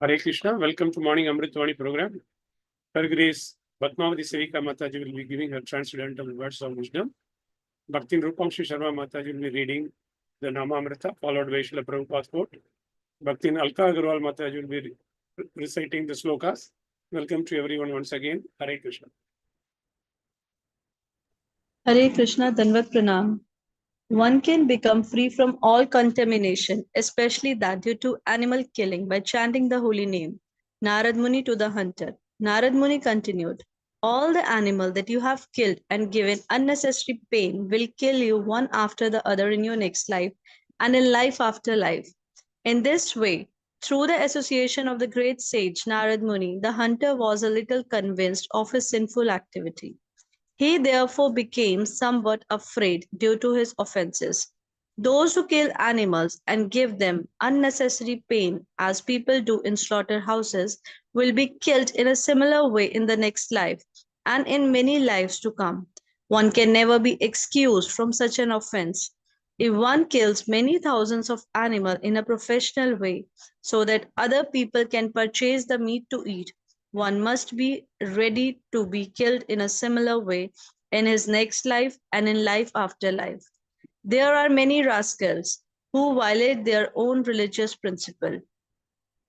Hare Krishna. Welcome to Morning Amrut Vani program. Her Grace Padmavati Sevika Mataji will be giving her transcendental words of wisdom. Bhaktin Rupam Shri Sharma Mataji will be reading the Namamrita, followed by Srila Prabhupada's quote. Bhaktin Alka Agarwal Mataji will be reciting the slokas. Welcome to everyone once again. Hare Krishna. Hare Krishna, Danvat Pranam. One can become free from all contamination, especially that due to animal killing, by chanting the holy name. Narad Muni to the hunter. Narad Muni continued, all the animal that you have killed and given unnecessary pain will kill you one after the other in your next life and in life after life. In this way, through the association of the great sage Narad Muni, the hunter was a little convinced of his sinful activity. He therefore became somewhat afraid due to his offenses. Those who kill animals and give them unnecessary pain, as people do in slaughterhouses, will be killed in a similar way in the next life and in many lives to come. One can never be excused from such an offense. If one kills many thousands of animals in a professional way so that other people can purchase the meat to eat, one must be ready to be killed in a similar way in his next life and in life after life. There are many rascals who violate their own religious principle.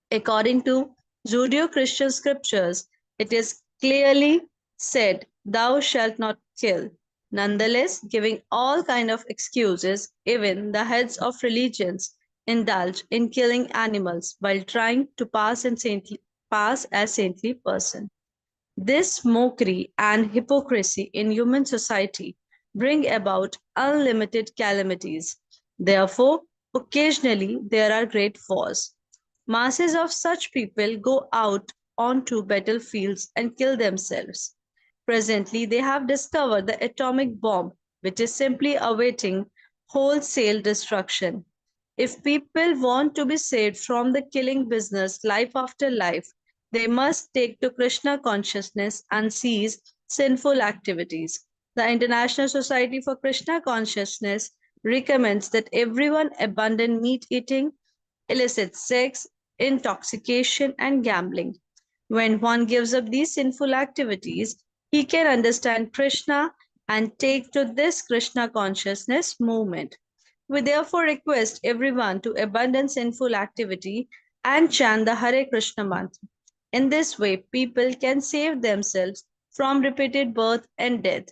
According to Judeo Christian scriptures, it is clearly said, Thou shalt not kill. Nonetheless, giving all kind of excuses, even the heads of religions indulge in killing animals while trying to pass as saintly person. This mockery and hypocrisy in human society bring about unlimited calamities. Therefore, occasionally there are great wars. Masses of such people go out onto battlefields and kill themselves. Presently, they have discovered the atomic bomb, which is simply awaiting wholesale destruction. If people want to be saved from the killing business life after life, they must take to Krishna consciousness and cease sinful activities. The International Society for Krishna Consciousness recommends that everyone abandon meat eating, illicit sex, intoxication, and gambling. When one gives up these sinful activities, he can understand Krishna and take to this Krishna consciousness movement. We therefore request everyone to abandon sinful activity and chant the Hare Krishna mantra. In this way, people can save themselves from repeated birth and death.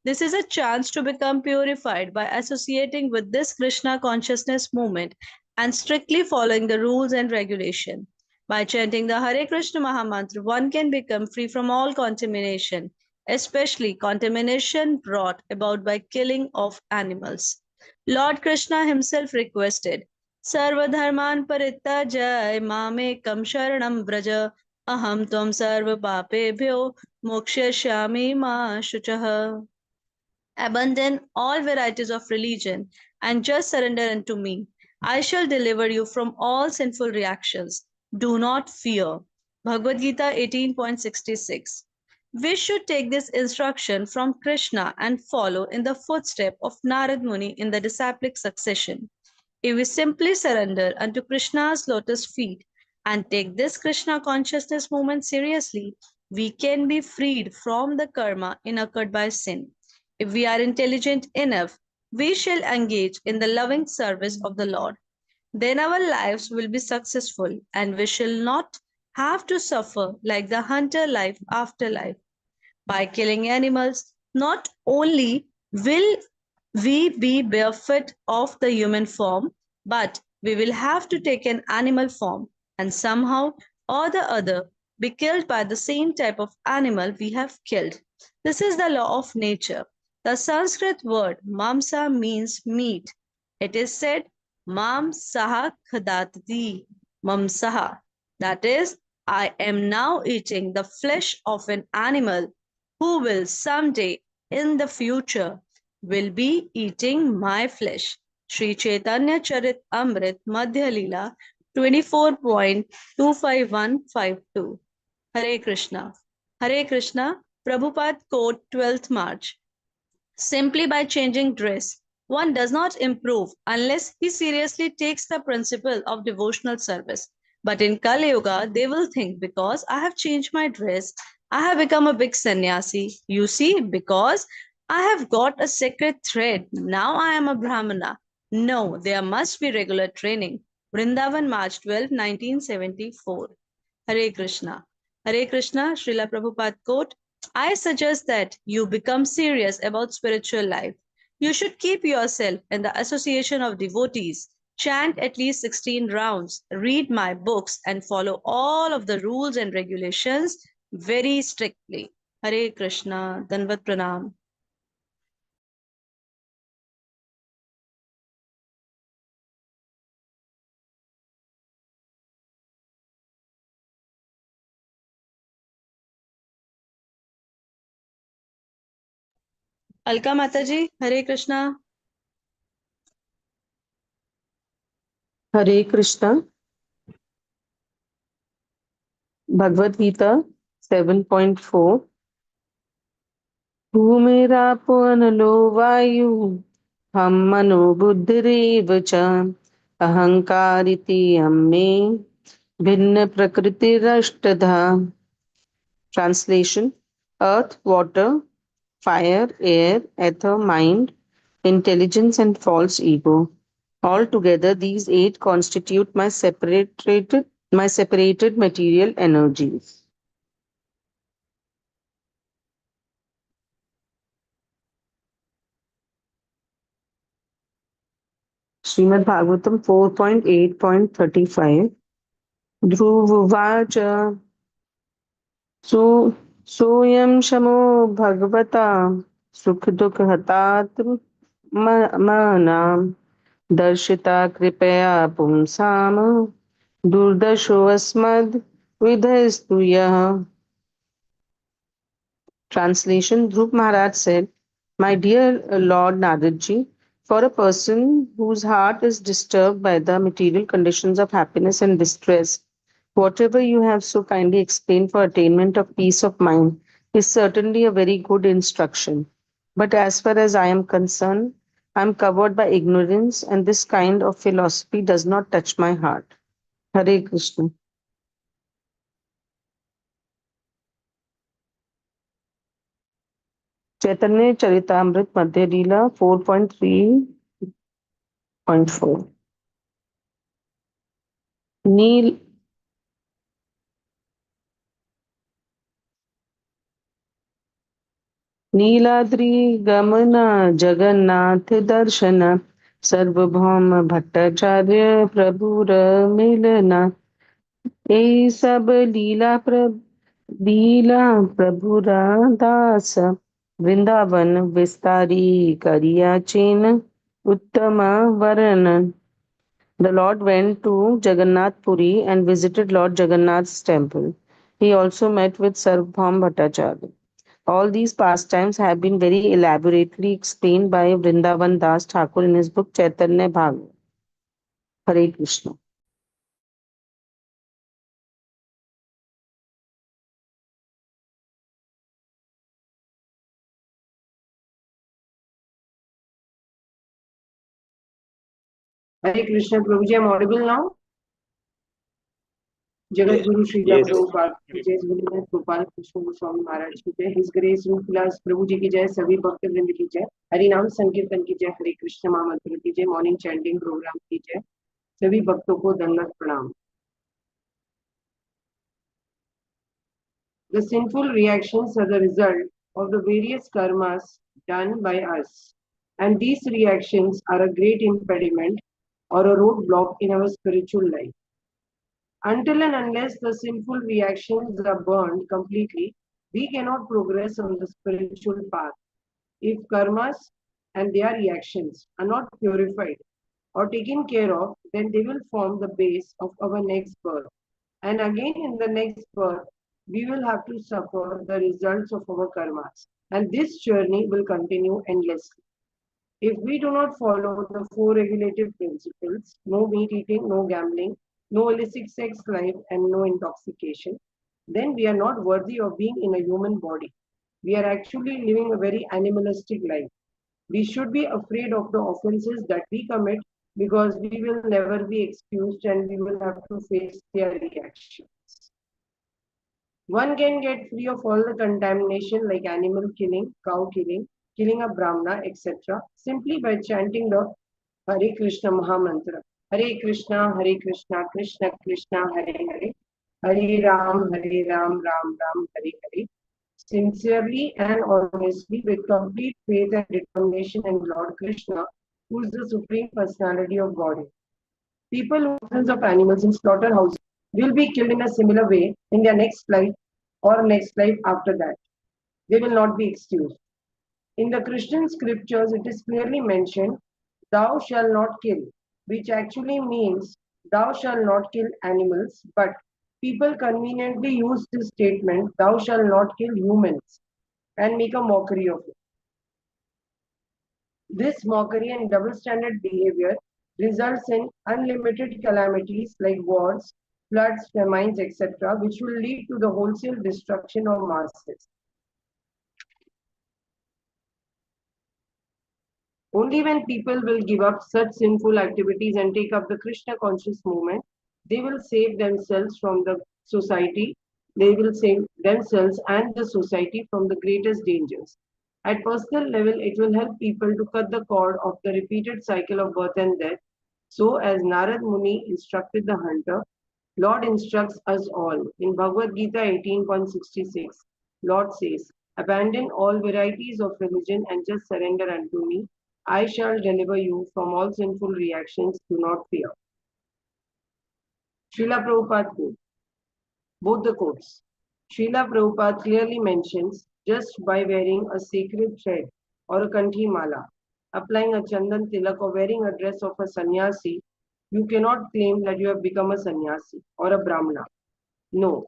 This is a chance to become purified by associating with this Krishna consciousness movement and strictly following the rules and regulation. By chanting the Hare Krishna Mahamantra, one can become free from all contamination, especially contamination brought about by killing of animals. Lord Krishna himself requested, Sarva dharman parityajya mamekam sharanam vraja aham tvam sarva papebhyo mokshayami ma shuchah. Abandon all varieties of religion and just surrender unto me. I shall deliver you from all sinful reactions. Do not fear. Bhagavad Gita 18.66. We should take this instruction from Krishna and follow in the footstep of Narad Muni in the disciplic succession. If we simply surrender unto Krishna's lotus feet and take this Krishna consciousness movement seriously, we can be freed from the karma incurred by sin. If we are intelligent enough, we shall engage in the loving service of the Lord. Then our lives will be successful and we shall not have to suffer like the hunter life after life. By killing animals, not only will we be bereft of the human form, but we will have to take an animal form and somehow or the other be killed by the same type of animal we have killed. This is the law of nature. The Sanskrit word mamsa means meat. It is said mam saha khadati mamsaha. That is, I am now eating the flesh of an animal who will someday in the future will be eating my flesh. Sri Chaitanya Charit Amrit Madhya Leela 24.25152. Hare Krishna. Hare Krishna. Prabhupada quote 12th March. Simply by changing dress, one does not improve unless he seriously takes the principle of devotional service. But in Kali Yuga, they will think because I have changed my dress, I have become a big sannyasi. You see, because I have got a sacred thread, now I am a Brahmana. No, there must be regular training. Vrindavan, March 12, 1974. Hare Krishna. Hare Krishna, Srila Prabhupada quote, I suggest that you become serious about spiritual life. You should keep yourself in the association of devotees, chant at least 16 rounds, read my books, and follow all of the rules and regulations very strictly. Hare Krishna, Danvat Pranam. Alka Mataji, Hare Krishna. Hare Krishna, Bhagavad Gita 7.4 भूमिरापो अनलो वायु हम मनो बुद्धिरेव च अहंकारिति अम्मे भिन्न प्रकृतिरष्टधा. Translation: Earth, water, fire, air, ether, mind, intelligence, and false ego. Altogether, these eight constitute my separated material energies. Srimad Bhagavatam 4.8.35 Dhruvacha so soyam shamo bhagavata sukh dukh hatat manam darshita kripaya pumsam durdasho asmad vidhastu yah. Translation: Dhruv Maharaj said, My dear Lord Naradji, for a person whose heart is disturbed by the material conditions of happiness and distress, whatever you have so kindly explained for attainment of peace of mind is certainly a very good instruction. But as far as I am concerned, I am covered by ignorance, and this kind of philosophy does not touch my heart. Hare Krishna. चैतन्य चरितामृत मध्य लीला 4.3.4 नील नीलाद्रि गमन जगन्नाथ दर्शन सर्वभौम भट्टाचार्य प्रभुर मिलना. ये सब लीला प्रभुरा दास वृंदावन विस्तारी करिया chain उत्तम वर्णन. The Lord went to Jagannath Puri and visited Lord Jagannath's temple. He also met with Sarvabhaum Bhattacharya. All these pastimes have been very elaborately explained by Vrindavan Das Thakur in his book Chaitanya Bhagavat. Hare Krishna. Hare Krishna, Prabhuji, I'm audible now? Jagat Guru Srila Prabhupada की जय, गुरुदेव गोपाल कृष्ण गोस्वामी महाराज की जय, his grace रूपविलास प्रभु जी की जय, सभी भक्त वृंद की जय, हरि नाम संकीर्तन की जय, हरे कृष्ण महामंत्र की जय, मॉर्निंग चैंटिंग प्रोग्राम की जय, सभी भक्तों को दंडवत प्रणाम. The sinful reactions are the result of the various karmas done by us, and these reactions are a great impediment or a roadblock in our spiritual life. Until and unless the sinful reactions are burned completely, we cannot progress on the spiritual path. If karmas and their reactions are not purified or taken care of, then they will form the base of our next birth. And again in the next birth, we will have to suffer the results of our karmas. And this journey will continue endlessly. If we do not follow the four regulative principles, no meat eating, no gambling, no illicit sex life, and no intoxication, then we are not worthy of being in a human body. We are actually living a very animalistic life. We should be afraid of the offenses that we commit because we will never be excused and we will have to face their reactions. One can get free of all the contamination like animal killing, cow killing, killing a Brahmana, etc. simply by chanting the Hare Krishna Mahamantra. Hare Krishna, Krishna Krishna, Hare Hare, Hare Ram, Ram Ram, Hare Hare. Sincerely and honestly, with complete faith and determination in Lord Krishna, who is the Supreme Personality of Godhead. People who thousands of animals in slaughterhouses will be killed in a similar way in their next life or next life after that. They will not be excused. In the Christian scriptures, it is clearly mentioned, thou shalt not kill, which actually means thou shalt not kill animals, but people conveniently use this statement, thou shalt not kill humans, and make a mockery of it. This mockery and double standard behavior results in unlimited calamities like wars, floods, famines, etc., which will lead to the wholesale destruction of masses. Only when people will give up such sinful activities and take up the Krishna conscious movement, they will save themselves from the society, they will save themselves and the society from the greatest dangers. At personal level, it will help people to cut the cord of the repeated cycle of birth and death. So, as Narad Muni instructed the hunter, Lord instructs us all. In Bhagavad Gita 18.66, Lord says, abandon all varieties of religion and just surrender unto me. I shall deliver you from all sinful reactions. Do not fear. Srila Prabhupada quote. Both the quotes. Srila Prabhupada clearly mentions just by wearing a sacred thread or a kanthi mala, applying a chandan tilak or wearing a dress of a sannyasi, you cannot claim that you have become a sannyasi or a brahmana. No,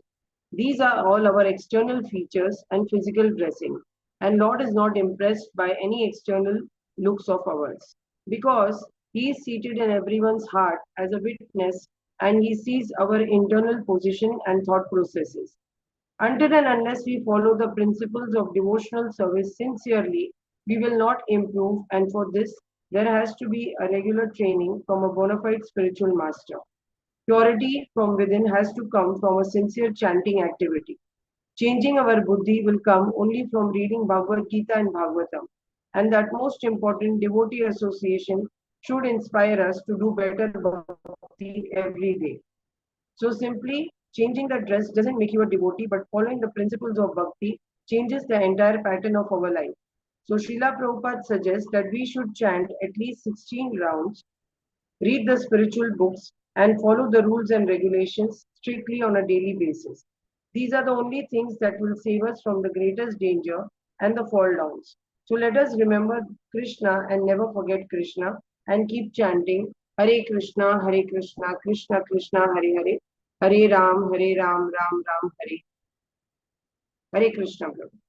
these are all our external features and physical dressing. And Lord is not impressed by any external looks of ours because He is seated in everyone's heart as a witness and He sees our internal position and thought processes. Until and unless we follow the principles of devotional service sincerely, we will not improve, and for this, there has to be a regular training from a bona fide spiritual master. Purity from within has to come from a sincere chanting activity. Changing our buddhi will come only from reading Bhagavad Gita and Bhagavatam. And that most important devotee association should inspire us to do better bhakti every day. So simply changing the dress doesn't make you a devotee, but following the principles of bhakti changes the entire pattern of our life. So Srila Prabhupada suggests that we should chant at least 16 rounds, read the spiritual books, and follow the rules and regulations strictly on a daily basis. These are the only things that will save us from the greatest danger and the fall downs. So let us remember Krishna and never forget Krishna and keep chanting Hare Krishna, Krishna Krishna, Hare Hare, Hare Ram, Ram Ram, Hare Hare Krishna. Prabhu.